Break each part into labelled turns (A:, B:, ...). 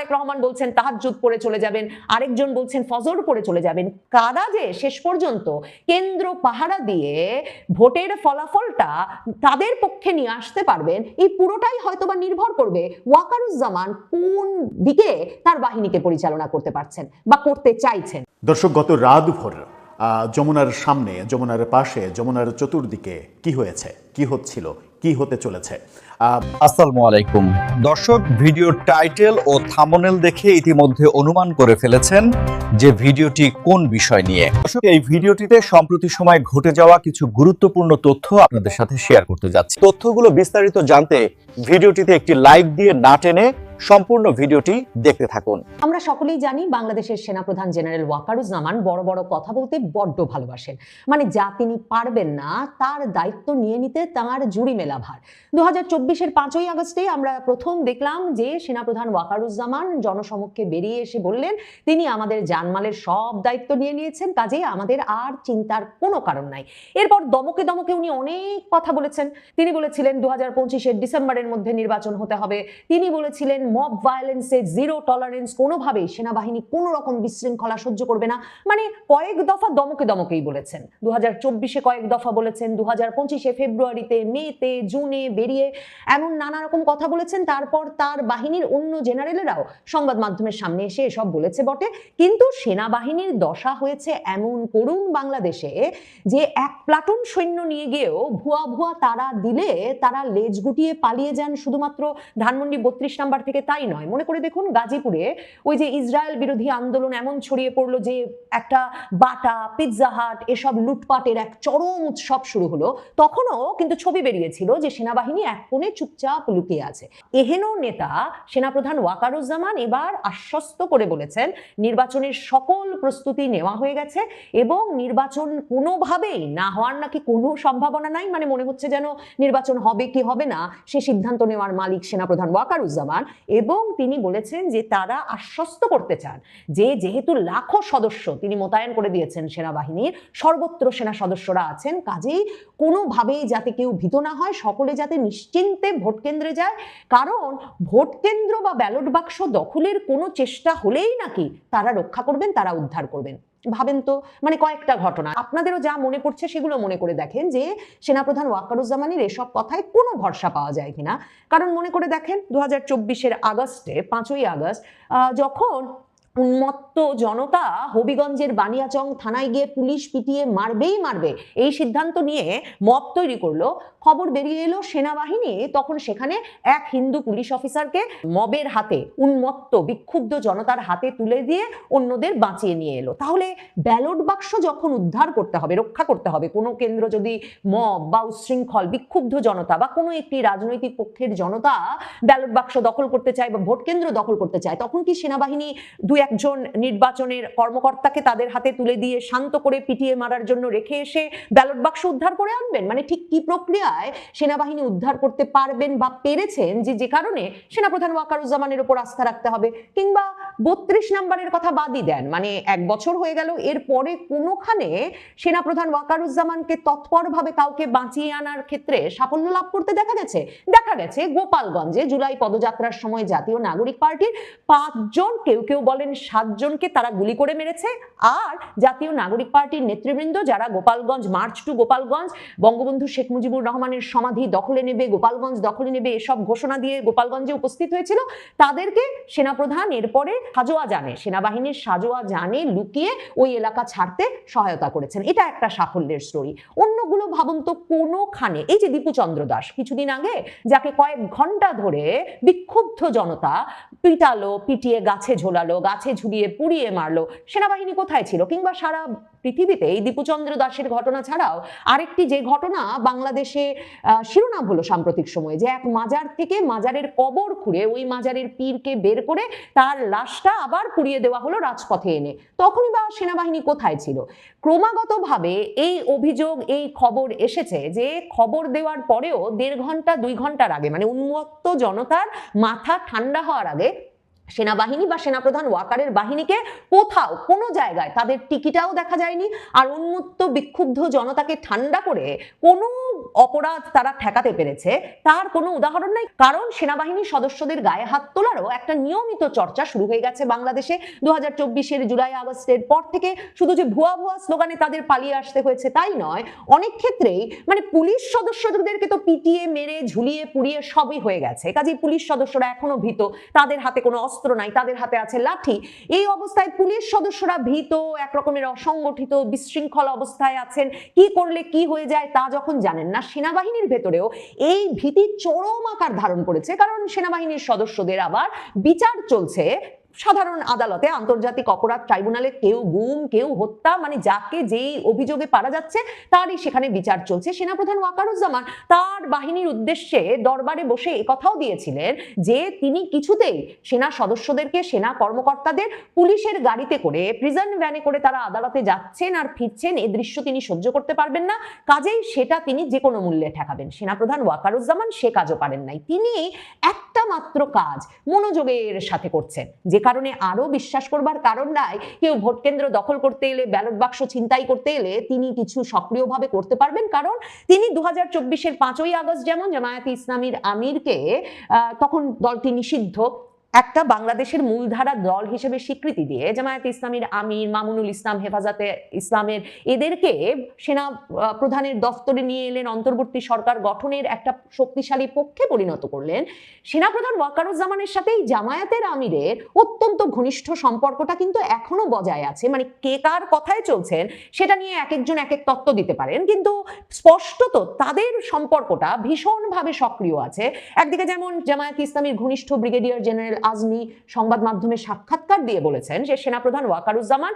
A: তারেক রহমান বলছেন তাহাজ্জুদ পড়ে চলে যাবেন, আরেকজন বলছেন ফজর পড়ে চলে যাবেন। কারা যে শেষ পর্যন্ত কেন্দ্র পাহারা দিয়ে ভোটের ফলাফলটা তাদের পক্ষে নিয়ে আসতে পারবেন, এই পুরোটাই হয়তোবা নির্ভর করবে ওয়াকারুজ্জামান কোন দিকে তার বাহিনীকে পরিচালনা করতে পারছেন বা করতে চাইছেন।
B: দর্শক, গত রাতভর যমুনার সামনে, যমুনার পাশে, যমুনার চতুর্দিকে কি হয়েছে, কি হচ্ছিল, কি হতে চলেছে।
C: আসসালামু আলাইকুম দর্শক, ভিডিওর টাইটেল ও থাম্বনেল দেখে ইতিমধ্যে অনুমান করে ফেলেছেন যে ভিডিওটি কোন বিষয় নিয়ে। দর্শক, এই ভিডিওটিতে সম্প্রতি সময় ঘটে যাওয়া কিছু গুরুত্বপূর্ণ তথ্য আপনাদের সাথে শেয়ার করতে যাচ্ছি। তথ্যগুলো বিস্তারিত জানতে ভিডিওটিতে একটি লাইক দিয়ে না টেনে সম্পূর্ণ ভিডিওটি দেখতে থাকুন।
A: আমরা সকলেই জানি বাংলাদেশের সেনাপ্রধান জেনারেল ওয়াকারুজ্জামান বড় বড় কথা বলতে বড্ড ভালোবাসেন। মানে যা তিনি পারবেন না তার দায়িত্ব নিয়ে নিতে তাঁর জুড়ি মেলা ভার। 2024-এর 5ই আগস্টে আমরা প্রথম দেখলাম যে সেনাপ্রধান ওয়াকারুজ্জামান জনসমক্ষে বেরিয়ে এসে বললেন তিনি আমাদের জানমালের সব দায়িত্ব নিয়ে নিয়েছেন, কাজেই আমাদের আর চিন্তার কোনো কারণ নাই। এরপর দমকে দমকে উনি অনেক কথা বলেছেন। তিনি বলেছিলেন 2025-এর ডিসেম্বরের মধ্যে নির্বাচন হতে হবে। তিনি বলেছিলেন মব ভায়োলেন্সে জিরো টলারেন্স, কোনোভাবেই সেনাবাহিনী কোনো রকম বিশৃঙ্খলা সহ্য করবে না। মানে কয়েক দফা দমকে দমকেই বলেছেন। 2024-এ কয়েক দফা বলেছেন, 2025-এ ফেব্রুয়ারিতে, মেতে, জুনে বেরিয়ে এমন নানা রকম কথা বলেছেন। তারপর তার বাহিনীর অন্য জেনারেলেরাও সংবাদ মাধ্যমের সামনে এসে এসব বলেছে বটে, কিন্তু সেনাবাহিনীর দশা হয়েছে এমন করুণ বাংলাদেশে যে এক প্লাটুন সৈন্য নিয়ে গিয়েও ভুয়া ভুয়া তারা দিলে তারা লেজ গুটিয়ে পালিয়ে যান শুধুমাত্র ধানমন্ডি 32 নাম্বার থেকে। তাই নয়, মনে করে দেখুন গাজীপুরে ওই যে ইসরায়েল বিরোধী আন্দোলন এমন ছড়িয়ে পড়লো যে একটা বাটা, পিৎজা হাট এসব লুটপাটের এক চরম উৎসব শুরু হলো, তখনও কিন্তু ছবি বেরিয়েছিল যে সেনাবাহিনী এক কোণে চুপচাপ লুকিয়ে আছে। এহেন নেতা সেনাপ্রধান ওয়াকারুজ্জামান এবার আশ্বস্ত করে বলেছেন নির্বাচনের সকল প্রস্তুতি নেওয়া হয়ে গেছে এবং নির্বাচন কোনোভাবেই না হওয়ার নাকি কোনো সম্ভাবনা নাই। মানে মনে হচ্ছে যেন নির্বাচন হবে কি হবে না সে সিদ্ধান্ত নেওয়ার মালিক সেনাপ্রধান ওয়াকারুজ্জামান। এবং তিনি বলেছেন যে তারা আশ্বস্ত করতে চান যে যেহেতু লাখো সদস্য তিনি মোতায়েন করে দিয়েছেন সেনাবাহিনীর, সর্বত্র সেনা সদস্যরা আছেন, কাজেই কোনোভাবেই যাতে কেউ ভীত না হয়, সকলে যাতে নিশ্চিন্তে ভোট কেন্দ্রে যায়। কারণ ভোট কেন্দ্র বা ব্যালট বাক্স দখলের কোনো চেষ্টা হলেই নাকি তারা রক্ষা করবেন, তারা উদ্ধার করবেন। ভাবেন তো, মানে কয়েকটা ঘটনা আপনাদেরও যা মনে পড়ছে সেগুলো মনে করে দেখেন যে সেনাপ্রধান ওয়াকারুজ্জামানের এসব কথায় কোনো ভরসা পাওয়া যায় কিনা। কারণ মনে করে দেখেন 2024-এর আগস্টে, 5ই আগস্ট, যখন উন্মত্ত জনতা হবিগঞ্জের বানিয়াচং থানায় গিয়ে পুলিশ পিটিয়ে মারবেই মারবে এই সিদ্ধান্ত নিয়ে মব তৈরি করলো, খবর বেরিয়ে এলো সেনাবাহিনী তখন সেখানে এক হিন্দু পুলিশ অফিসারকে মবের হাতে, উন্মত্ত বিক্ষুব্ধ জনতার হাতে তুলে দিয়ে অন্যদের বাঁচিয়ে নিয়ে এলো। তাহলে ব্যালট বাক্স যখন উদ্ধার করতে হবে, রক্ষা করতে হবে, কোনো কেন্দ্র যদি মব বা উচ্ছৃঙ্খল বিক্ষুব্ধ জনতা বা কোনো একটি রাজনৈতিক পক্ষের জনতা ব্যালট বাক্স দখল করতে চায় বা ভোট কেন্দ্র দখল করতে চায়, তখন কি সেনাবাহিনী একজন নির্বাচনের কর্মকর্তাকে তাদের হাতে তুলে দিয়ে শান্ত করে পিটিয়ে মারার জন্য রেখে এসে ব্যালট বাক্স উদ্ধার করে আনবেন? মানে ঠিক কি প্রক্রিয়ায় সেনাবাহিনী উদ্ধার করতে পারবেন বা পেরেছেন যে কারণে সেনাপ্রধান ওয়াকারুজ্জামানের উপর আস্থা রাখতে হবে? কিংবা 32 নাম্বারের কথা বাদই দেন, মানে 1 বছর হয়ে গেল, এরপরে কোনোখানে সেনাপ্রধান ওয়াকারুজ্জামানকে তৎপরভাবে কাউকে বাঁচিয়ে আনার ক্ষেত্রে সাফল্য লাভ করতে দেখা গেছে? দেখা গেছে গোপালগঞ্জে জুলাই পদযাত্রার সময় জাতীয় নাগরিক পার্টির 5 জন, কেউ কেউ বলেন 7 জনকে তারা গুলি করে মেরেছে। আর জাতীয় নাগরিক পার্টির নেতৃবৃন্দ যারা গোপালগঞ্জ মার্চ টু গোপালগঞ্জ, বঙ্গবন্ধু শেখ মুজিবুর রহমানের সমাধি দখলে নেবে, গোপালগঞ্জ দখলে নেবে, এসব ঘোষণা দিয়ে গোপালগঞ্জে উপস্থিত হয়েছিল, তাদেরকে সেনাপ্রধান এরপরে সাজোয়া জানে, সেনাবাহিনীর সাজোয়া জানে লুকিয়ে ওই এলাকা ছাড়তে সহায়তা করেছেন। এটা একটা সাফল্যের স্টোরি। অন্যগুলো ভাবুন তো, কোনোখানে এই যে দীপু চন্দ্র দাস কিছুদিন আগে যাকে কয়েক ঘন্টা ধরে বিক্ষুব্ধ জনতা পিটালো, পিটিয়ে গাছে ঝোলালো, গাছে ঝুলিয়ে পুড়িয়ে মারলো, সেনাবাহিনী কোথায় ছিল? কিংবা সারা পৃথিবীতে এই দীপুচন্দ্র দাসের ঘটনা ছাড়াও আরেকটি যে ঘটনা বাংলাদেশে শিরোনাম হলো সাম্প্রতিক সময়ে, যে এক মাজার থেকে মাজারের কবর খুঁড়ে ওই মাজারের পীরকে বের করে তার লাশটা আবার পুড়িয়ে দেওয়া হলো রাজপথে এনে, তখনই বা সেনাবাহিনী কোথায় ছিল? ক্রমাগতভাবে এই অভিযোগ, এই খবর এসেছে যে খবর দেওয়ার পরেও 1.5 ঘন্টা 2 ঘন্টার আগে, মানে উন্মত্ত জনতার মাথা ঠান্ডা হওয়ার আগে সেনাবাহিনী বা সেনাপ্রধান ওয়াকারের বাহিনীকে কোথাও কোনো জায়গায় তাদের টিকিটাও দেখা যায়নি। আর উন্মত্ত বিক্ষুব্ধ জনতাকে ঠান্ডা করে কোনো অপরাধ তারা ঠেকাতে পেরেছে তার কোনো উদাহরণ নাই। কারণ সেনাবাহিনীর সদস্যদের গায়ে হাত তোলারও একটা নিয়মিত চর্চা শুরু হয়ে গেছে বাংলাদেশে 2024-এর জুলাই আগস্টের পর থেকে। শুধু যে ভুয়া ভুয়া স্লোগানে তাদের পালিয়ে আসতে হয়েছে তাই নয়, অনেক ক্ষেত্রেই মানে পুলিশ সদস্যদেরকে তো পিটিয়ে মেরে ঝুলিয়ে পুড়িয়ে সবই হয়ে গেছে। কাজেই পুলিশ সদস্যরা এখনো ভীত, তাদের হাতে কোনো অস্ত্র নাই, তাদের হাতে আছে লাঠি। এই অবস্থায় পুলিশ সদস্যরা ভীত, একরকমের অসংগঠিত বিশৃঙ্খল অবস্থায় আছেন, কি করলে কি হয়ে যায় তা যখন জানেন না, সেনাবাহিনীর ভেতরেও এই ভীতি চরম আকার ধারণ করেছে। কারণ সেনাবাহিনীর সদস্যদের আবার বিচার চলছে সাধারণ আদালতে, আন্তর্জাতিক অপরাধ ট্রাইব্যুনালে, কেউ গুম কেউ হত্যা, মানে যাকে যেই অভিযোগে পারা যাচ্ছে তারই সেখানে বিচার চলছে। সেনাপ্রধান ওয়াকারুজ্জামান তার বাহিনীর উদ্দেশ্যে দরবারে বসে একথাও দিয়েছিলেন যে তিনি কিছুতেই সেনা সদস্যদেরকে, সেনা কর্মকর্তাদের পুলিশের গাড়িতে করে, প্রিজন ভ্যানে করে তারা আদালতে যাচ্ছেন আর ফিরছেন, এই দৃশ্য তিনি সহ্য করতে পারবেন না। কাজেই সেটা তিনি যে কোনো মূল্যে ঠেকাবেন। সেনাপ্রধান ওয়াকারুজ্জামান সে কাজও পারেন নাই। তিনি একটা মাত্র কাজ মনোযোগের সাথে করছেন, যে কারণে আরো বিশ্বাস করবার কারণ নাই কেউ ভোট কেন্দ্র দখল করতে এলে, ব্যালট বাক্স ছিনতাই করতে এলে তিনি কিছু সক্রিয়ভাবে করতে পারবেন। কারণ তিনি 2024-এর 5ই আগস্ট যেমন জামায়াতে ইসলামীর আমিরকে, তখন দলটি নিষিদ্ধ, একটা বাংলাদেশের মূলধারা দল হিসেবে স্বীকৃতি দিয়ে জামায়াতে ইসলামীর আমির মামুনুল ইসলাম, হেফাজতে ইসলামের এদেরকে সেনা প্রধানের দফতরে নিয়ে এলেন, অন্তর্বর্তী সরকার গঠনের একটা শক্তিশালী পক্ষে পরিণত করলেন। সেনাপ্রধান ওয়াকারুজ্জামানের সাথে এই জামায়াতের আমিরের অত্যন্ত ঘনিষ্ঠ সম্পর্কটা কিন্তু এখনো বজায় আছে। মানে কে কার কথায় চলছেন সেটা নিয়ে এক একজন এক এক তত্ত্ব দিতে পারেন, কিন্তু স্পষ্টত তাদের সম্পর্কটা ভীষণভাবে সক্রিয় আছে। একদিকে যেমন জামায়াতে ইসলামীর ঘনিষ্ঠ ব্রিগেডিয়ার জেনারেল আজমি সংবাদ মাধ্যমে সাক্ষাৎকার দিয়ে বলেছেন যে সেনাপ্রধান ওয়াকারুজ্জামান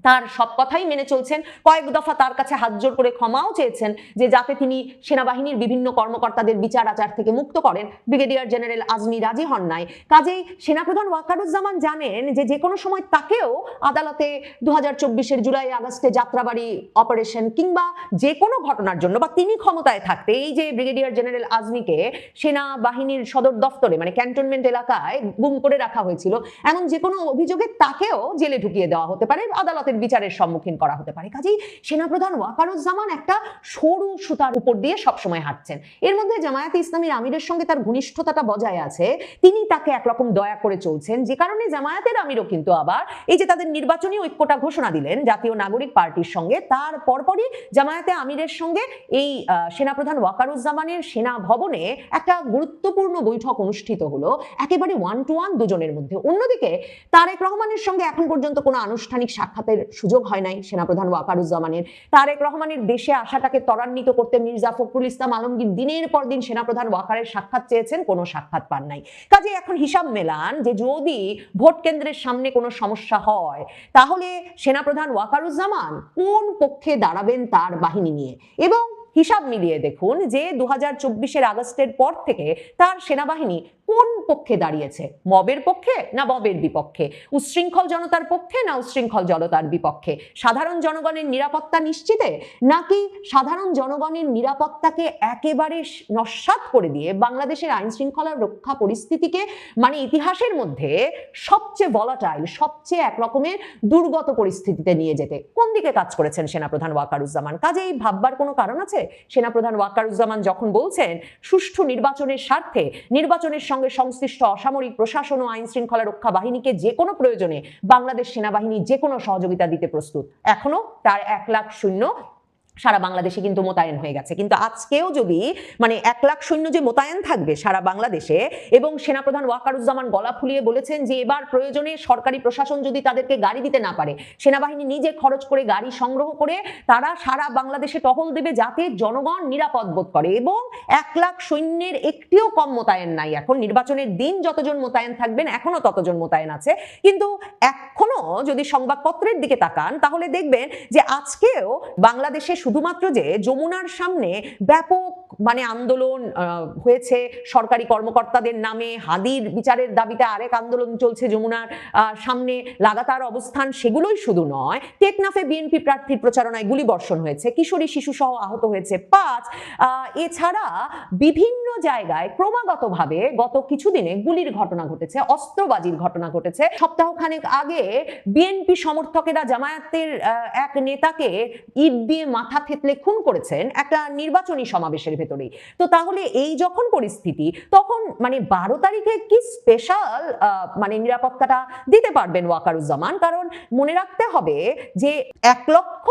A: তার সব কথাই মেনে চলছেন, কয়েক দফা তার কাছে হাত জোর করে ক্ষমাও চেয়েছেন যে যাতে তিনি সেনাবাহিনীর বিভিন্ন কর্মকর্তাদের বিচার আচার থেকে মুক্ত করেন। ব্রিগেডিয়ার জেনারেল আজমি রাজি হন নাই। কাজেই সেনাপ্রধান ওয়াকারুজ্জামান জানেন যে যে কোনো সময় তাকেও আদালতে 2024-এর জুলাই আগস্টে যাত্রাবাড়ি অপারেশন কিংবা যে কোনো ঘটনার জন্য, বা তিনি ক্ষমতায় থাকতে এই যে ব্রিগেডিয়ার জেনারেল আজমিকে সেনাবাহিনীর সদর দফতরে মানে ক্যান্টনমেন্ট এলাকায় গুম করে রাখা হয়েছিল, এমন যে কোনো অভিযোগে তাকেও জেলে ঢুকিয়ে দেওয়া হতে পারে, আদালতের বিচারের সম্মুখীন করা হতে পারে। কাজেই সেনাপ্রধান ওয়াকারুজ্জামান একটা সরু সুতার উপর দিয়ে সবসময় হাঁটছেন। এর মধ্যে জামায়াতে ইসলামীর আমিরের সঙ্গে তার ঘনিষ্ঠতাটা বজায় আছে, তিনি তাকে একরকম দয়া করে চলছেন, যে কারণে জামায়াতের আমিরও কিন্তু আবার এই যে তাদের নির্বাচনী ঐক্যটা ঘোষণা দিলেন জাতীয় নাগরিক পার্টির সঙ্গে, তার পরপরই জামায়াতে আমিরের সঙ্গে এই সেনাপ্রধান ওয়াকারুজ্জামানের সেনা ভবনে একটা গুরুত্বপূর্ণ বৈঠক অনুষ্ঠিত হলো, একেবারে 1 to 1 দুজনের মধ্যে। অন্যদিকে তারেক রহমানের সঙ্গে এখন পর্যন্ত কোনো আনুষ্ঠানিক সাক্ষাতের সুযোগ হয় নাই সেনাপ্রধান ওয়াকারুজ্জামানের। তারেক রহমানের দেশে আসাটাকে ত্বরান্বিত করতে মির্জা ফখরুল ইসলাম আলমগীর দিনের পর দিন সেনাপ্রধান ওয়াকারের সাক্ষাৎ চেয়েছেন, কোনো সাক্ষাৎ পান নাই। কাজে এখন হিসাব মেলান যে যদি ভোট কেন্দ্রের সামনে কোনো সমস্যা হয় তাহলে সেনাপ্রধান ওয়াকারুজ্জামান কোন পক্ষে দাঁড়াবেন তার বাহিনী নিয়ে, এবং হিসাব মিলিয়ে দেখুন যে 2024-এর আগস্টের পর থেকে তার সেনাবাহিনী কোন পক্ষে দাঁড়িয়েছে, মবের পক্ষে না মবের বিপক্ষে, উচ্ছৃঙ্খল জনতার পক্ষে না উচ্ছৃঙ্খল জনতার বিপক্ষে, সাধারণ জনগণের নিরাপত্তা নিশ্চিতে নাকি সাধারণ জনগণের নিরাপত্তাকে একেবারে নস্যাৎ করে দিয়ে বাংলাদেশের আইন শৃঙ্খলা রক্ষা পরিস্থিতিকে মানে ইতিহাসের মধ্যে সবচেয়ে ভলাটাইল, সবচেয়ে একরকমের দুর্গত পরিস্থিতিতে নিয়ে যেতে কোন দিকে কাজ করেছেন সেনাপ্রধান ওয়াকারুজ্জামান। কাজেই ভাববার কোনো কারণ আছে? সেনাপ্রধান ওয়াকারুজ্জামান যখন বলছেন সুষ্ঠু নির্বাচনের স্বার্থে নির্বাচনের সঙ্গে সংশ্লিষ্ট অসামরিক প্রশাসন ও আইন শৃঙ্খলা রক্ষা বাহিনীকে যে কোনো প্রয়োজনে বাংলাদেশ সেনাবাহিনী যে কোনো সহযোগিতা দিতে প্রস্তুত, এখনো তার 1 লাখ সৈন্য সারা বাংলাদেশে কিন্তু মোতায়েন হয়ে গেছে। কিন্তু আজকেও যদি মানে 1 লাখ সৈন্য যে মোতায়েন থাকবে সারা বাংলাদেশে, এবং সেনাপ্রধান ওয়াকারুজ্জামান গলা ফুলিয়ে বলেছেন যে এবার প্রয়োজনে সরকারি প্রশাসন যদি তাদেরকে গাড়ি দিতে না পারে, সেনাবাহিনী নিজে খরচ করে গাড়ি সংগ্রহ করে তারা সারা বাংলাদেশে টহল দেবে যাতে জনগণ নিরাপদ বোধ করে, এবং 1 লাখ সৈন্যের একটিও কম মোতায়েন নাই। এখন নির্বাচনের দিন যতজন মোতায়েন থাকবেন এখনো ততজন মোতায়েন আছে। কিন্তু এখনো যদি সংবাদপত্রের দিকে তাকান তাহলে দেখবেন যে আজকেও বাংলাদেশে শুধুমাত্র যে যমুনার সামনে ব্যাপক মানে আন্দোলন হয়েছে সরকারি কর্মকর্তাদের নামে, হাদির বিচারের দাবিতে আরেক আন্দোলন চলছে যমুনার সামনে লাগাতার অবস্থান, সেগুলোই শুধু নয়, টেকনাফে বিএনপি প্রার্থীর প্রচারণায় গুলিবর্ষণ হয়েছে, কিশোরী শিশু সহ আহত হয়েছে 5। এছাড়া বিভিন্ন জায়গায় ক্রমাগতভাবে গত কিছুদিনে গুলির ঘটনা ঘটেছে, অস্ত্রবাজির ঘটনা ঘটেছে। সপ্তাহখানেক আগে বিএনপি সমর্থকেরা জামায়াতের এক নেতাকে ইট দিয়ে মাথা থেতলে খুন করেছেন একটা নির্বাচনী সমাবেশের ভেতরেই। তো তাহলে এই যখন পরিস্থিতি, তখন মানে 12 তারিখে কি স্পেশাল মানে নিরাপত্তাটা দিতে পারবেন ওয়াকারুজ্জামান? কারণ মনে রাখতে হবে যে 1 লক্ষ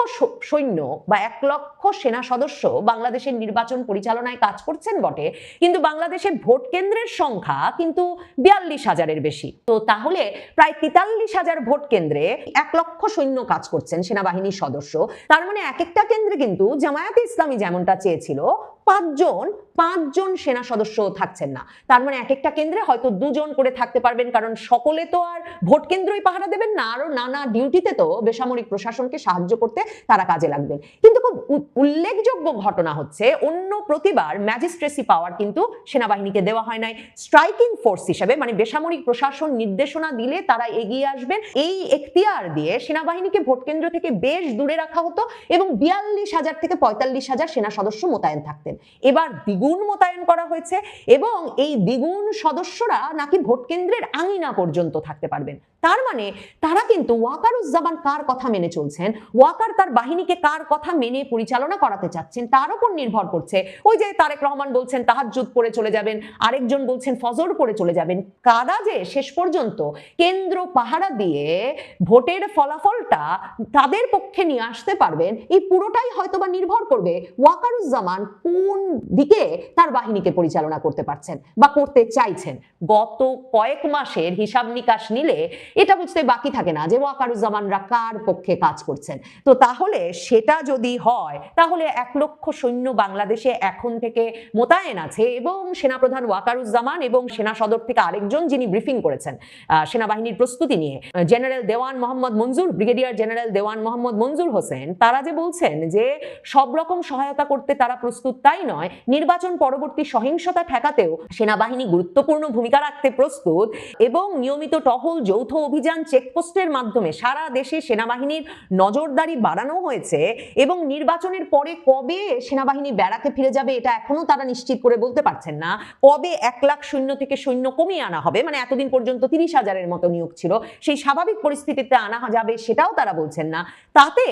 A: সৈন্য বা 1 লক্ষ সেনা সদস্য বাংলাদেশের নির্বাচন পরিচালনায় কাজ করছেন বটে, কিন্তু বাংলাদেশের ভোট কেন্দ্রের সংখ্যা কিন্তু 42,000-এর বেশি। তো তাহলে প্রায় 43,000 ভোট কেন্দ্রে 1 লক্ষ সৈন্য কাজ করছেন, সেনাবাহিনীর সদস্য। তার মানে এক একটা কেন্দ্রে কিন্তু জামায়াতে ইসলামী যেমনটা চেয়েছিল 5 জন সেনা সদস্য থাকছেন না। তার মানে এক একটা কেন্দ্রে হয়তো 2 জন করে থাকতে পারবেন, কারণ সকলে তো আর ভোট কেন্দ্রই পাহারা দেবেন না, আরো নানা ডিউটিতে তো বেসামরিক প্রশাসনকে সাহায্য করতে তারা কাজে লাগবেন। কিন্তু খুব উল্লেখযোগ্য ঘটনা হচ্ছে, অন্য প্রতিবার ম্যাজিস্ট্রেসি পাওয়ার কিন্তু সেনাবাহিনীকে দেওয়া হয় নাই। স্ট্রাইকিং ফোর্স হিসেবে মানে বেসামরিক প্রশাসন নির্দেশনা দিলে তারা এগিয়ে আসবেন, এই এখতিয়ার দিয়ে সেনাবাহিনীকে ভোট কেন্দ্র থেকে বেশ দূরে রাখা হতো এবং 42,000 থেকে 45,000 সেনা সদস্য মোতায়েন থাকতেন। এবার দ্বিগুণ মোতায়েন করা হয়েছে এবং এই দ্বিগুণ সদস্যরা নাকি ভোট কেন্দ্রের আঙিনা পর্যন্ত থাকতে পারবেন। তার মানে তারা কিন্তু ওয়াকারুজ্জামান কার কথা মেনে চলছেন, ওয়াকার তার বাহিনীকে কার কথা মেনে পরিচালনা করাতে চাচ্ছেন তার উপর নির্ভর করছে। ওই যে তারেক রহমান বলছেন তাহাজ্জুদ পড়ে চলে যাবেন, আরেকজন বলছেন ফজর পড়ে চলে যাবেন। কারা যে শেষ পর্যন্ত কেন্দ্র পাহারা দিয়ে ভোটের ফলাফলটা তাদের পক্ষে নিয়ে আসতে পারবেন, এই পুরোটাই হয়তোবা নির্ভর করবে ওয়াকারুজ্জামান কোন দিকে তার বাহিনীকে পরিচালনা করতে পারছেন বা করতে চাইছেন। গত কয়েক মাসের হিসাব নিকাশ নিলে এটা বুঝতে বাকি থাকে না যে ওয়াকারুজ্জামানরা কার পক্ষে কাজ করছেন। তো তাহলে সেটা যদি হয়, তাহলে 1 লক্ষ সৈন্য বাংলাদেশে এখন থেকে মোতায়েন আছে এবং সেনাপ্রধান ওয়াকারুজ্জামান এবং সেনা সদর থেকে আরেকজন যিনি ব্রিফিং করেছেন সেনাবাহিনীর প্রস্তুতি নিয়ে, জেনারেল দেওয়ান মোহাম্মদ মঞ্জুর, ব্রিগেডিয়ার জেনারেল দেওয়ান মোহাম্মদ মঞ্জুর হোসেন, তারা যে বলছেন যে সব রকম সহায়তা করতে তারা প্রস্তুত, তাই নয়, নির্বাচন পরবর্তী সহিংসতা ঠেকাতেও সেনাবাহিনী গুরুত্বপূর্ণ ভূমিকা রাখতে প্রস্তুত এবং নিয়মিত টহল, যৌথ অভিযান, চেকপোস্টের মাধ্যমে সারা দেশে সেনাবাহিনীর নজরদারি বাড়ানো হয়েছে এবং নির্বাচনের পরে কবে সেনাবাহিনী ব্যারাকে ফিরে যাবে এটা এখনো তারা নিশ্চিত করে বলতে পারছেন না। কবে 1 লাখ সৈন্য থেকে সৈন্য কমিয়ে আনা হবে, মানে এতদিন পর্যন্ত 30,000-এর মতো নিয়োগ ছিল, সেই স্বাভাবিক পরিস্থিতিতে আনা যাবে সেটাও তারা বলছেন না। তাতে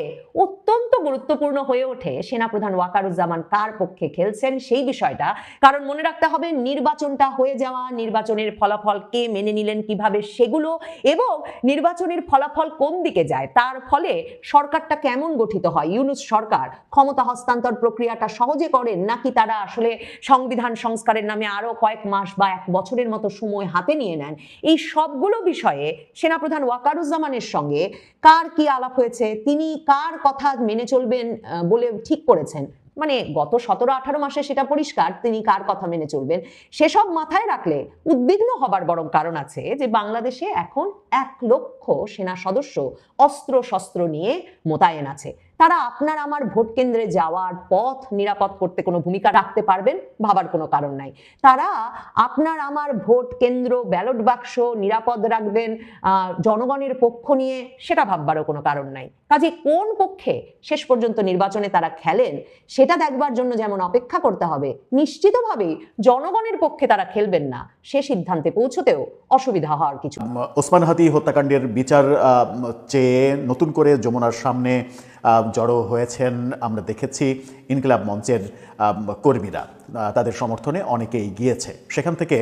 A: অত্যন্ত গুরুত্বপূর্ণ হয়ে ওঠে সেনাপ্রধান ওয়াকারুজ্জামান কার পক্ষে খেলছেন সেই বিষয়টা। কারণ মনে রাখতে হবে নির্বাচনটা হয়ে যাওয়া, নির্বাচনের ফলাফল কে মেনে নিলেন কিভাবে সেগুলো, এবং নির্বাচনের ফলাফল কোন দিকে যায় তার ফলে সরকারটা কেমন গঠিত হয়। ইউনূস সরকার ক্ষমতা হস্তান্তর প্রক্রিয়াটা সহজে করেন নাকি তারা আসলে সংবিধান সংস্কারের নামে আরো কয়েক মাস বা 1 বছরের মতো সময় হাতে নিয়ে নেন, এই সবগুলো বিষয়ে সেনাপ্রধান ওয়াকারুজ্জামানের সঙ্গে কার কি আলাপ হয়েছে, তিনি কার কথা মেনে চলবেন বলে ঠিক করেছেন, মানে গত 17-18 মাসে সেটা পরিষ্কার তিনি কার কথা মেনে চলবেন, সেসব মাথায় রাখলে উদ্বিগ্ন হবার বরং কারণ আছে যে বাংলাদেশে এখন 1 লক্ষ সেনা সদস্য অস্ত্র শস্ত্র নিয়ে মোতায়েন আছে। তারা আপনার আমার ভোট কেন্দ্রে যাওয়ার পথ নিরাপদ করতে কোনো ভূমিকা রাখতে পারবেন ভাবার কোনো কারণ নাই। তারা আপনার আমার ভোট কেন্দ্র, ব্যালট বাক্স নিরাপদ রাখবেন জনগণের পক্ষ নিয়ে, সেটা ভাববারও কোনো কারণ নাই। কাজে কোন পক্ষে শেষ পর্যন্ত নির্বাচনে তারা খেলেন সেটা দেখবার জন্য যেমন অপেক্ষা করতে হবে, নিশ্চিতভাবেই জনগণের পক্ষে তারা খেলবেন না সে সিদ্ধান্তে পৌঁছতেও অসুবিধা হওয়ার কিছু।
B: ওসমান হাদি হত্যাকাণ্ডের বিচার চেয়ে নতুন করে যমুনার সামনে জড়ো হয়েছেন আমরা দেখেছি ইনকিলাব মঞ্চের কর্মীরা, তাদের সমর্থনে অনেকেই গিয়েছে। সেখান থেকে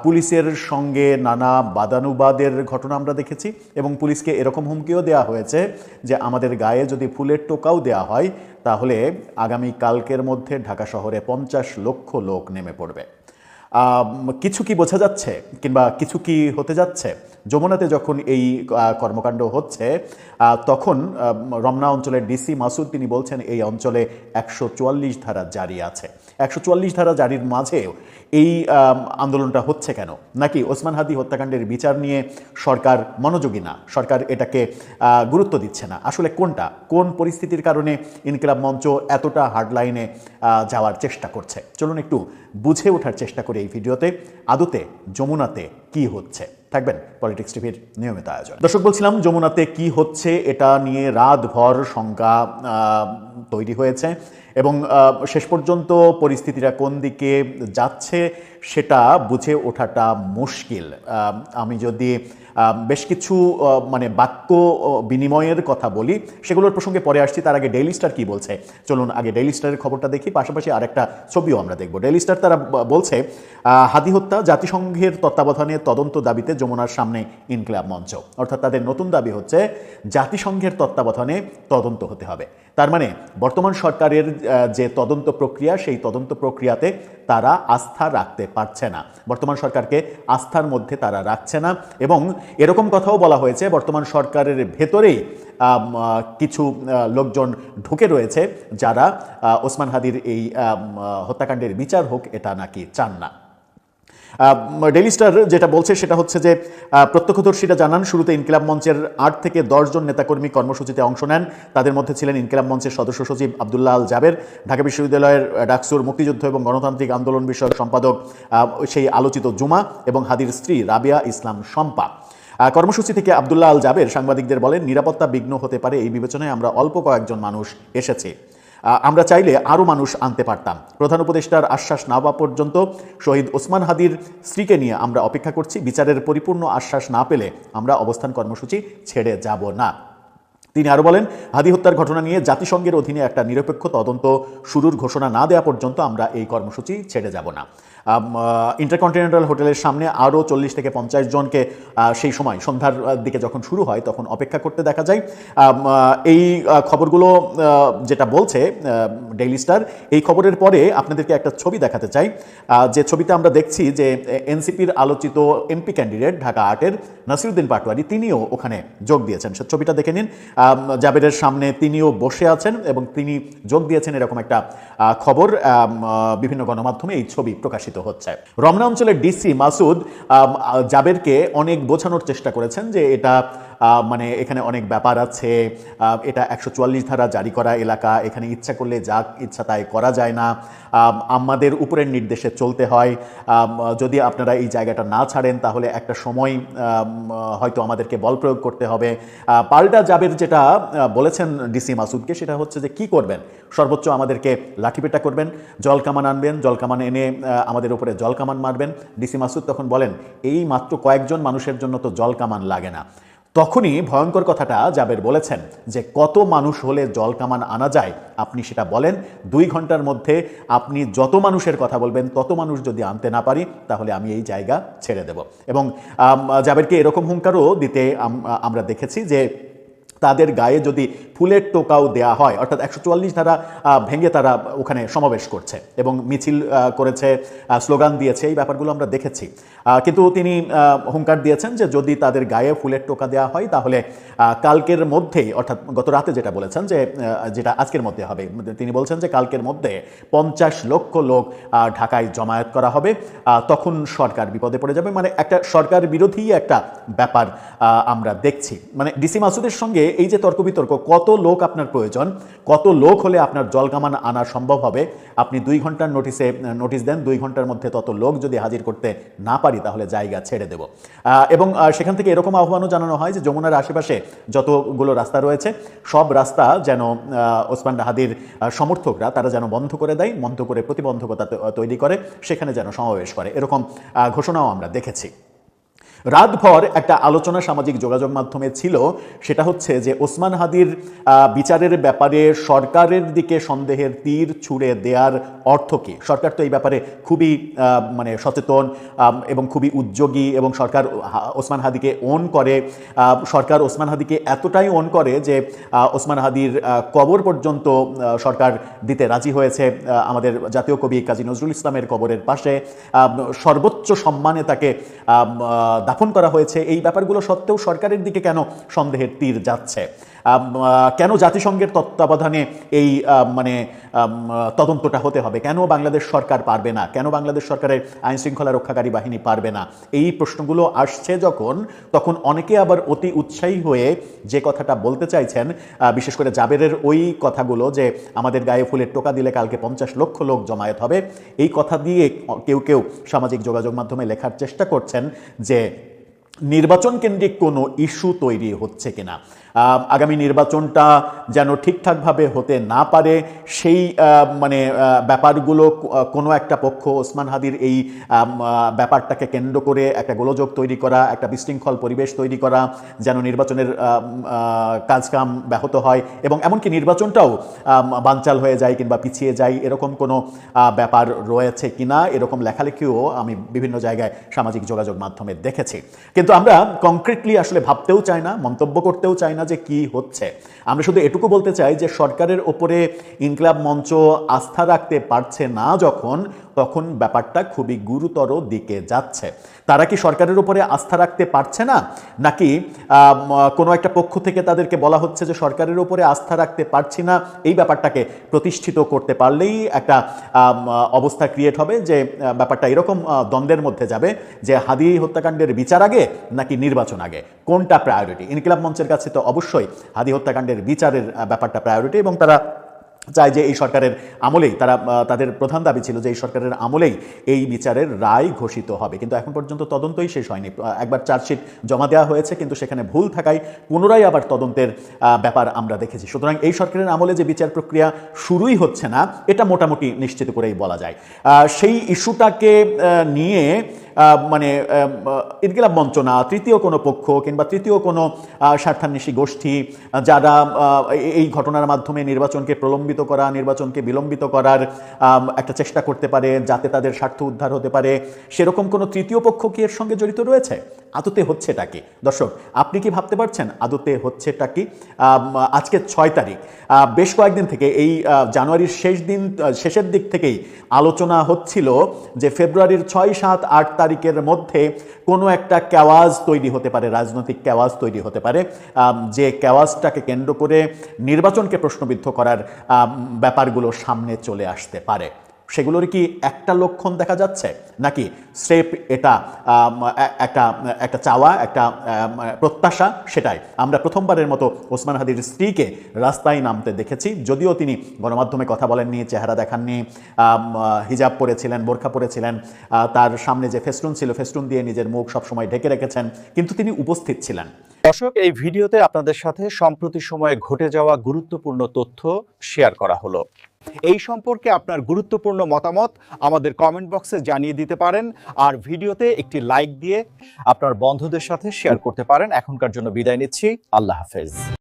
B: পুলিশের সঙ্গে নানা বাদানুবাদের ঘটনা আমরা দেখেছি এবং পুলিশকে এরকম হুমকিও দেওয়া হয়েছে যে আমাদের গায়ে যদি ফুলের টোকাও দেওয়া হয় তাহলে আগামী কালকের মধ্যে ঢাকা শহরে 50 লক্ষ লোক নেমে পড়বে। কিছু কি বোঝা যাচ্ছে কিংবা কিছু কি হতে যাচ্ছে? যমুনাতে যখন এই কর্মকাণ্ড হচ্ছে তখন রমনা অঞ্চলের ডিসি মাসুদ তিনি বলছেন এই অঞ্চলে 144 ধারা জারি আছে। 144 ধারা জারির মাঝেও এই আন্দোলনটা হচ্ছে কেন? নাকি ওসমান হাদি হত্যাকাণ্ডের বিচার নিয়ে সরকার মনোযোগী না, সরকার এটাকে গুরুত্ব দিচ্ছে না? আসলে কোনটা, কোন পরিস্থিতির কারণে ইনকিলাব মঞ্চ এতটা হার্ডলাইনে যাওয়ার চেষ্টা করছে? চলুন একটু বুঝে ওঠার চেষ্টা করি এই ভিডিওতে আদতে যমুনাতে কি হচ্ছে। থাকবেন পলিটিক্স টিভির নিয়মিত আয়োজন। দর্শক, বলছিলাম যমুনাতে কি হচ্ছে এটা নিয়ে রাতভর শঙ্কা তৈরি হয়েছে এবং শেষ পর্যন্ত পরিস্থিতিটা কোন দিকে যাচ্ছে সেটা বুঝে ওঠাটা মুশকিল। আমি যদি বেশ কিছু মানে বাক্য বিনিময়ের কথা বলি, সেগুলোর প্রসঙ্গে পরে আসছি। তার আগে ডেইলি স্টার কি বলছে চলুন আগে ডেইলি স্টারের খবরটা দেখি, পাশাপাশি আরেকটা ছবিও আমরা দেখব। ডেইলি স্টার তারা বলছে হাদি হত্যা জাতিসংঘের তত্ত্বাবধানে তদন্ত দাবিতে যমুনার সামনে ইনকিলাব মঞ্চ। অর্থাৎ তাদের নতুন দাবি হচ্ছে জাতিসংঘের তত্ত্বাবধানে তদন্ত হতে হবে। তার মানে বর্তমান সরকারের যে তদন্ত প্রক্রিয়া, সেই তদন্ত প্রক্রিয়াতে তারা আস্থা রাখতে পারছে না, বর্তমান সরকারকে আস্থার মধ্যে তারা রাখছে না। এবং এরকম কথাও বলা হয়েছে বর্তমান সরকারের ভেতরেই কিছু লোকজন ঢুকে রয়েছে যারা ওসমান হাদির এই হত্যাকাণ্ডের বিচার হোক এটা নাকি চান না। ডেইলি স্টার যেটা বলছে সেটা হচ্ছে যে প্রত্যক্ষদর্শীরা জানান শুরুতে ইনকিলাব মঞ্চের 8 থেকে 10 জন নেতাকর্মী কর্মসূচিতে অংশ নেন। তাদের মধ্যে ছিলেন ইনকিলাব মঞ্চের সদস্য সচিব আব্দুল্লাহ আল জাবের, ঢাকা বিশ্ববিদ্যালয়ের ডাকসুর মুক্তিযুদ্ধ এবং গণতান্ত্রিক আন্দোলন বিষয়ক সম্পাদক সেই আলোচিত জুমা এবং হাদির স্ত্রী রাবিয়া ইসলাম শম্পা। কর্মসূচি থেকে আব্দুল্লাহ আল জাবের সাংবাদিকদের বলেন, নিরাপত্তা বিঘ্ন হতে পারে এই বিবেচনায় আমরা অল্প কয়েকজন মানুষ এসেছি, আমরা চাইলে আরও মানুষ আনতে পারতাম। প্রধান উপদেষ্টার আশ্বাস না পাওয়া পর্যন্ত শহীদ ওসমান হাদির স্ত্রীকে নিয়ে আমরা অপেক্ষা করছি, বিচারের পরিপূর্ণ আশ্বাস না পেলে আমরা অবস্থান কর্মসূচি ছেড়ে যাব না। তিনি আরও বলেন, হাদি হত্যার ঘটনা নিয়ে জাতিসংঘের অধীনে একটা নিরপেক্ষ তদন্ত শুরুর ঘোষণা না দেওয়া পর্যন্ত আমরা এই কর্মসূচি ছেড়ে যাব না। ইন্টারকন্টিনেন্টাল হোটেলের সামনে আরও 40 থেকে 50 জনকে সেই সময় সন্ধ্যার দিকে যখন শুরু হয় তখন অপেক্ষা করতে দেখা যায়। এই খবরগুলো যেটা বলছে ডেইলি স্টার, এই খবরের পরে আপনাদেরকে একটা ছবি দেখাতে চাই, যে ছবিতে আমরা দেখছি যে এনসিপির আলোচিত এমপি ক্যান্ডিডেট ঢাকা 8-এর নাসিরউদ্দিন পাটোয়ারি তিনিও ওখানে যোগ দিয়েছেন। সে ছবিটা দেখে নিন, জাবেরের সামনে তিনিও বসে আছেন এবং তিনি যোগ দিয়েছেন এরকম একটা খবর বিভিন্ন গণমাধ্যমে এই ছবি প্রকাশিত হচ্ছে। রমনা অঞ্চলের ডিসি মাসুদ জাবেরকে অনেক বোঝানোর চেষ্টা করেছেন যে এটা মানে এখানে অনেক ব্যাপার আছে, এটা 144 ধারা জারি করা এলাকা, এখানে ইচ্ছা করলে যা ইচ্ছা তাই করা যায় না, আমাদের উপরের নির্দেশে চলতে হয়, যদি আপনারা এই জায়গাটা না ছাড়েন তাহলে একটা সময় হয়তো আমাদেরকে বল প্রয়োগ করতে হবে। পাল্টা জাবের যেটা বলেছেন ডিসি মাসুদকে সেটা হচ্ছে যে কি করবেন, সর্বোচ্চ আমাদেরকে লাঠিপেটা করবেন, জল কামান আনবেন, জল কামান এনে আমাদের উপরে জল কামান মারবেন। ডিসি মাসুদ তখন বলেন, এই মাত্র কয়েকজন মানুষের জন্য তো জল কামান লাগে না। তখনই ভয়ঙ্কর কথাটা জাবের বলেছেন যে কত মানুষ হলে জল কামান আনা যায় আপনি সেটা বলেন, 2 ঘন্টার মধ্যে আপনি যত মানুষের কথা বলবেন তত মানুষ যদি আনতে না পারি তাহলে আমি এই জায়গা ছেড়ে দেব। এবং জাবেরকে এরকম হুঙ্কারও দিতে আমরা দেখেছি যে তাদের গায়ে যদি ফুলের টোকাও দেয়া হয়, অর্থাৎ 144 ধারা ভেঙে তারা ওখানে সমাবেশ করছে এবং মিছিল করেছে, স্লোগান দিয়েছে, এই ব্যাপারগুলো আমরা দেখেছি। কিন্তু তিনি হুঙ্কার দিয়েছেন যে যদি তাদের গায়ে ফুলের টোকা দেওয়া হয় তাহলে কালকের মধ্যেই, অর্থাৎ গত রাতে যেটা বলেছেন যে যেটা আজকের মধ্যে হবে, তিনি বলছেন যে কালকের মধ্যে 50 লক্ষ লোক ঢাকায় জমায়েত করা হবে, তখন সরকার বিপদে পড়ে যাবে। মানে একটা সরকার বিরোধী একটা ব্যাপার আমরা দেখছি। মানে ডিসি মাসুদের সঙ্গে এই যে তর্ক বিতর্ক, কত লোক আপনার প্রয়োজন, কত লোক হলে আপনার জলকামান আনা সম্ভব হবে, আপনি 2 ঘন্টার নোটিশ দেন, 2 ঘন্টার মধ্যে তত লোক যদি হাজির করতে না পারি তাহলে জায়গা ছেড়ে দেব। এবং সেখান থেকে এরকম আহ্বানও জানানো হয় যে যমুনার আশেপাশে যতগুলো রাস্তা রয়েছে সব রাস্তা যেন ওসমান হাদির সমর্থকরা তারা যেন বন্ধ করে দেয়, বন্ধ করে প্রতিবন্ধকতা তৈরি করে, সেখানে যেন সমাবেশ করে, এরকম ঘোষণাও আমরা দেখেছি। রাতভর একটা আলোচনা সামাজিক যোগাযোগ মাধ্যমে ছিল, সেটা হচ্ছে যে ওসমান হাদির বিচারের ব্যাপারে সরকারের দিকে সন্দেহের তীর ছুঁড়ে দেওয়ার অর্থ কী। সরকার তো এই ব্যাপারে খুবই মানে সচেতন এবং খুবই উদ্যোগী, এবং সরকার ওসমান হাদিকে ওন করে, সরকার ওসমান হাদিকে এতটাই ওন করে যে ওসমান হাদির কবর পর্যন্ত সরকার দিতে রাজি হয়েছে। আমাদের জাতীয় কবি কাজী নজরুল ইসলামের কবরের পাশে সর্বোচ্চ সম্মানে তাকে দাফন করা হয়েছে, এই ব্যাপারগুলো সত্ত্বেও সরকারের দিকে কেন সন্দেহের তীর যাচ্ছে? কেন জাতিসংঘের তত্ত্বাবধানে এই তদন্তটা হতে হবে? কেন বাংলাদেশ সরকার পারবে না? কেন বাংলাদেশ সরকারের আইন শৃঙ্খলা রক্ষাকারী বাহিনী পারবে না? এই প্রশ্নগুলো আসছে তখন অনেকে আবার অতি উৎসাহী হয়ে যে কথাটা বলতে চাইছেন, বিশেষ করে জাবেরের ওই কথাগুলো যে আমাদের গায়ে ফুলের টোকা দিলে কালকে 50 লক্ষ লোক জমায়েত হবে, এই কথা দিয়ে কেউ কেউ সামাজিক যোগাযোগ মাধ্যমে লেখার চেষ্টা করছেন যে নির্বাচন কেন্দ্রিক কোনো ইস্যু তৈরি হচ্ছে কিনা, আগামী নির্বাচনটা যেন ঠিকঠাকভাবে হতে না পারে, সেই ব্যাপারগুলো কোনো একটা পক্ষ ওসমান হাদির এই ব্যাপারটাকে কেন্দ্র করে একটা গোলযোগ তৈরি করা, একটা বিশৃঙ্খল পরিবেশ তৈরি করা, যেন নির্বাচনের কাজকাম ব্যাহত হয় এবং এমনকি নির্বাচনটাও বানচাল হয়ে যায় কিংবা পিছিয়ে যায়, এরকম কোনো ব্যাপার রয়েছে কিনা, এরকম লেখালেখিও আমি বিভিন্ন জায়গায় সামাজিক যোগাযোগ মাধ্যমে দেখেছি। কিন্তু আমরা কংক্রিটলি আসলে ভাবতেও চাই না, মন্তব্য করতেও চাই না যে কি হচ্ছে। আমরা শুধু এটুকু বলতে চাই যে সরকারের ওপরে ইনকিলাব মঞ্চ আস্থা রাখতে পারছে না তখন ব্যাপারটা খুবই গুরুতর দিকে যাচ্ছে। তারা কি সরকারের উপরে আস্থা রাখতে পারছে না, নাকি কোনো একটা পক্ষ থেকে তাদেরকে বলা হচ্ছে যে সরকারের উপরে আস্থা রাখতে পারছি না, এই ব্যাপারটাকে প্রতিষ্ঠিত করতে পারলেই একটা অবস্থা ক্রিয়েট হবে যে ব্যাপারটা এরকম দ্বন্দ্বের মধ্যে যাবে যে হাদি হত্যাকাণ্ডের বিচার আগে নাকি নির্বাচন আগে, কোনটা প্রায়োরিটি? ইনকিলাব মঞ্চের কাছে তো অবশ্যই হাদি হত্যাকাণ্ডের বিচারের ব্যাপারটা প্রায়োরিটি এবং তারা চায় যে এই সরকারের আমলেই, তাদের প্রধান দাবি ছিল যে এই সরকারের আমলেই এই বিচারের রায় ঘোষিত হবে। কিন্তু এখন পর্যন্ত তদন্তই শেষ হয়নি। একবার চার্জশিট জমা দেওয়া হয়েছে কিন্তু সেখানে ভুল থাকায় পুনরায় আবার তদন্তের ব্যাপার আমরা দেখেছি। সুতরাং এই সরকারের আমলে যে বিচার প্রক্রিয়া শুরুই হচ্ছে না, এটা মোটামুটি নিশ্চিত করেই বলা যায়। সেই ইস্যুটাকে নিয়ে ইনকিলাব মঞ্চ না, তৃতীয় কোনো পক্ষ কিংবা তৃতীয় কোনো স্বার্থান্বেষী গোষ্ঠী যারা এই ঘটনার মাধ্যমে নির্বাচনকে প্রলম্বিত করা, নির্বাচনকে বিলম্বিত করার একটা চেষ্টা করতে পারে যাতে তাদের স্বার্থ উদ্ধার হতে পারে, সেরকম কোনো তৃতীয় পক্ষ কি এর সঙ্গে জড়িত রয়েছে? আদতে হচ্ছেটা কি? দর্শক, আপনি কি ভাবতে পারছেন আদতে হচ্ছেটা কি? আজকে 6 তারিখ, বেশ কয়েকদিন থেকে এই জানুয়ারির শেষের দিক থেকেই আলোচনা হচ্ছিল যে ফেব্রুয়ারির 6, 7, 8 তারিখের মধ্যে কোনো একটা কেওয়াজ তৈরি হতে পারে, রাজনৈতিক কেওয়াজ তৈরি হতে পারে, যে কেওয়াজটাকে কেন্দ্র করে নির্বাচনকে প্রশ্নবিদ্ধ করার ব্যাপারগুলো সামনে চলে আসতে পারে। সেগুলোর কি একটা লক্ষণ দেখা যাচ্ছে, নাকি স্রেফ এটা একটা চাওয়া, একটা প্রত্যাশা? সেটাই আমরা প্রথমবারের মতো ওসমান হাদির স্ত্রীকে রাস্তায় নামতে দেখেছি, যদিও তিনি গণমাধ্যমে কথা বলেননি, চেহারা দেখাননি, হিজাব পরেছিলেন, বোরখা পরেছিলেন, তার সামনে যে ফেস্টুন ছিল ফেস্টুন দিয়ে নিজের মুখ সবসময় ঢেকে রেখেছেন, কিন্তু তিনি উপস্থিত ছিলেন।
C: দর্শক, এই ভিডিওতে আপনাদের সাথে সম্প্রতি সময়ে ঘটে যাওয়া গুরুত্বপূর্ণ তথ্য শেয়ার করা হলো। এই সম্পর্কে আপনার গুরুত্বপূর্ণ মতামত আমাদের কমেন্ট বক্সে জানিয়ে দিতে পারেন, আর ভিডিওতে একটি লাইক দিয়ে আপনার বন্ধুদের সাথে শেয়ার করতে পারেন। এখনকার জন্য বিদায় নিচ্ছি। আল্লাহ হাফেজ।